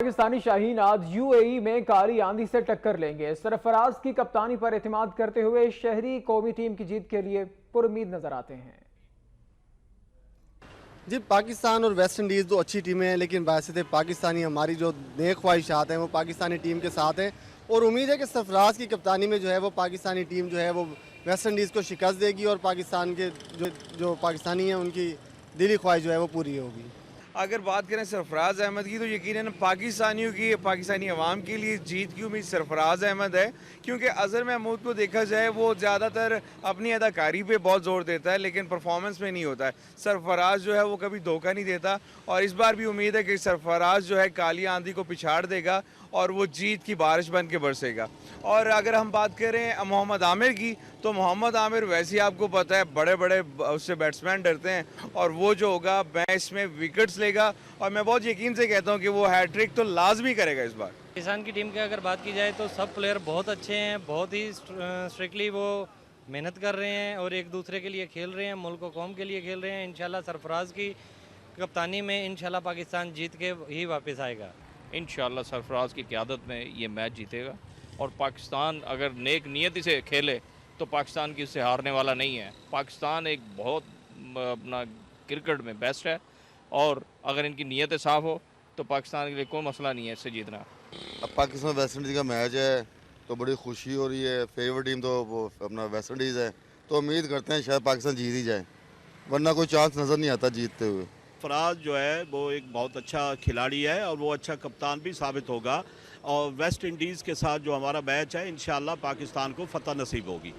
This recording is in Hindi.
पाकिस्तानी शाहीन आज यूएई में काली आंधी से टक्कर लेंगे। सरफराज की कप्तानी पर एतमाद करते हुए शहरी कौमी टीम की जीत के लिए पुरुम्मीद नजर आते हैं। जी, पाकिस्तान और वेस्ट इंडीज़ दो अच्छी टीमें हैं, लेकिन बासित पाकिस्तानी हमारी जो नेक ख्वाहिशात हैं वो पाकिस्तानी टीम के साथ हैं और उम्मीद है कि सरफराज की कप्तानी में जो है वो पाकिस्तानी टीम जो है वो वेस्ट इंडीज़ को शिकस्त देगी और पाकिस्तान के जो पाकिस्तानी हैं उनकी दिली ख्वाहिश जो है वो पूरी होगी। अगर बात करें सरफराज अहमद की तो यकीनन पाकिस्तानियों की, पाकिस्तानी अवाम के लिए जीत की उम्मीद सरफराज अहमद है, क्योंकि अजहर महमूद को देखा जाए वो ज़्यादातर अपनी अदाकारी पे बहुत ज़ोर देता है लेकिन परफॉर्मेंस में नहीं होता है। सरफराज जो है वो कभी धोखा नहीं देता और इस बार भी उम्मीद है कि सरफराज जो है काली आंधी को पिछाड़ देगा और वो जीत की बारिश बन के बरसेगा। और अगर हम बात करें मोहम्मद आमिर की तो मोहम्मद आमिर वैसे ही आपको पता है बड़े बड़े उससे बैट्समैन डरते हैं और वो जो होगा मैच में विकेट्स लेगा और मैं बहुत यकीन से कहता हूँ कि वो हैट्रिक तो लाजमी करेगा इस बार। पाकिस्तान की टीम की अगर बात की जाए तो सब प्लेयर बहुत अच्छे हैं, बहुत ही स्ट्रिक्टली वो मेहनत कर रहे हैं और एक दूसरे के लिए खेल रहे हैं, मुल्क और कौम के लिए खेल रहे हैं। इंशाल्लाह सरफराज की कप्तानी में इंशाल्लाह पाकिस्तान जीत के ही वापस आएगा। इंशाल्लाह सरफराज की क़यादत में ये मैच जीतेगा और पाकिस्तान अगर नेक नियति से खेले तो पाकिस्तान की इससे हारने वाला नहीं है। पाकिस्तान एक बहुत अपना क्रिकेट में बेस्ट है और अगर इनकी नीयतें साफ़ हो तो पाकिस्तान के लिए कोई मसला नहीं है इससे जीतना। अब पाकिस्तान वेस्ट इंडीज़ का मैच है तो बड़ी खुशी हो रही है। फेवरेट टीम तो वो अपना वेस्ट इंडीज़ है, तो उम्मीद करते हैं शायद पाकिस्तान जीत ही जाए, वरना कोई चांस नज़र नहीं आता जीतते हुए। फराज जो है वो एक बहुत अच्छा खिलाड़ी है और वो अच्छा कप्तान भी साबित होगा और वेस्ट इंडीज़ के साथ जो हमारा मैच है इंशाल्लाह पाकिस्तान को फतह नसीब होगी।